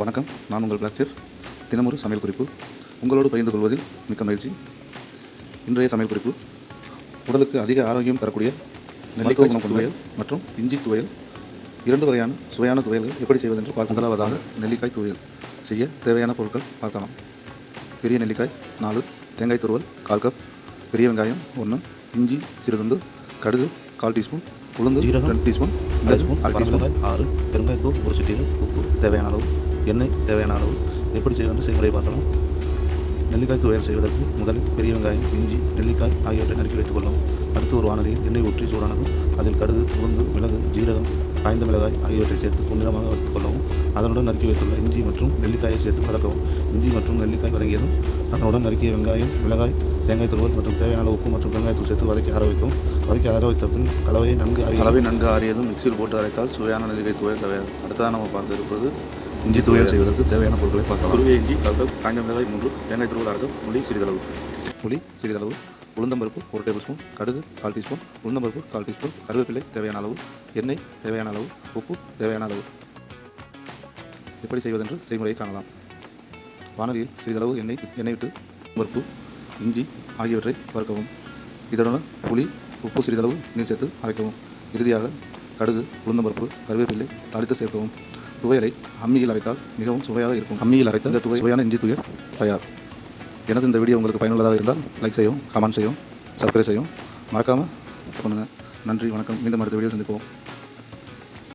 வணக்கம். நான் உங்கள் பிளாக் செஃப். தினமொரு சமையல் குறிப்பு உங்களோடு பகிர்ந்து கொள்வதில் மிக்க மகிழ்ச்சி. இன்றைய சமையல் குறிப்பு உடலுக்கு அதிக ஆரோக்கியம் தரக்கூடிய நெல்லிக்காய் துவையல் மற்றும் இஞ்சி துவையல். 2 வகையான சுவையான துவையல்கள் எப்படி செய்வது என்று பார்க்க. முதலாவதாக நெல்லிக்காய் துவையல் செய்ய தேவையான பொருட்கள் பார்க்கலாம். பெரிய நெல்லிக்காய் 4, தேங்காய் துருவல் 1/4 கப், பெரிய வெங்காயம் 1, இஞ்சி சிறுதுண்டு, கடுகு 1/4 டீஸ்பூன், உளுந்து 2 டீஸ்பூன், மிளகாய் 6, பெருங்காயத்தூள் 1 சிட்டிகை, உப்பு தேவையான அளவு, எண்ணெய் தேவையான அளவு. எப்படி செய்வது செய்முறையை பார்க்கலாம். நெல்லிக்காய் துவையல் செய்வதற்கு முதலில் பெரிய வெங்காயம், இஞ்சி, நெல்லிக்காய் ஆகியவற்றை நறுக்கி வைத்துக் கொள்ளவும். அடுத்து ஒரு வானலியில் எண்ணெய் ஊற்றி சூடானதும் அதில் கடுகு, உளுந்து, மிளகு, ஜீரகம், காய்ந்த மிளகாய் ஆகியவற்றை சேர்த்து பொன்னிறமாக வறுத்துக் கொள்ளவும். அதனுடன் நறுக்கி வைத்துள்ள இஞ்சி மற்றும் நெல்லிக்காயை சேர்த்து வதக்கவும். இஞ்சி மற்றும் நெல்லிக்காய் வதங்கியதும் அதனுடன் நறுக்கிய வெங்காயம், மிளகாய், தேங்காய் துருவல் மற்றும் தேவையான அளவு உப்பு மற்றும் பெருங்காயத்தூள் சேர்த்து வதக்கி ஆற வைக்கவும். வதக்கி ஆற வைத்த பின் கலவையை நன்கு ஆறியதும் மிக்சியில் போட்டு அரைத்தால் சுவையான நெல்லிக்காய் துவையல் தயார். அடுத்ததாக நம்ம பார்க்க இருப்பது இஞ்சி துவையல் செய்வதற்கு தேவையான பொருட்களை பார்க்கலாம். துருவிய இஞ்சி 1/4 கப், காய்ந்த மிளகாய் 3, தேங்காய் துருவல் 1/2 கப், புளி சிறிதளவு, உளுந்தம்பருப்பு 1 டேபிள் ஸ்பூன், கடுகு 1/4 டீஸ்பூன், உளுந்தம்பருப்பு 1/4 டீஸ்பூன், கருவேப்பிலை தேவையான அளவு, எண்ணெய் தேவையான அளவு, உப்பு தேவையான அளவு. எப்படி செய்வதென்று செய்முறையை காணலாம். வானலியில் சிறிதளவு எண்ணெய் விட்டு பருப்பு, இஞ்சி ஆகியவற்றை வறுக்கவும். இதனுடன் புளி, உப்பு சிறிதளவு நீர் சேர்த்து அரைக்கவும். இறுதியாக கடுகு, உளுந்தம்பருப்பு, கருவேப்பிலை தாளித்து சேர்க்கவும். துவையலை அம்மியில் அரைத்தால் மிகவும் சுவையாக இருக்கும். அம்மியில் அரைத்த இந்த சுவையான இஞ்சி துவையல் தயார். எனது இந்த வீடியோ உங்களுக்கு பயனுள்ளதாக இருந்தால் லைக் செய்யவும், கமெண்ட் செய்யவும், சப்ஸ்கிரைப் செய்யவும் மறக்காமல் பண்ணுங்கள். நன்றி, வணக்கம். மீண்டும் அடுத்த வீடியோ சந்திப்போம்.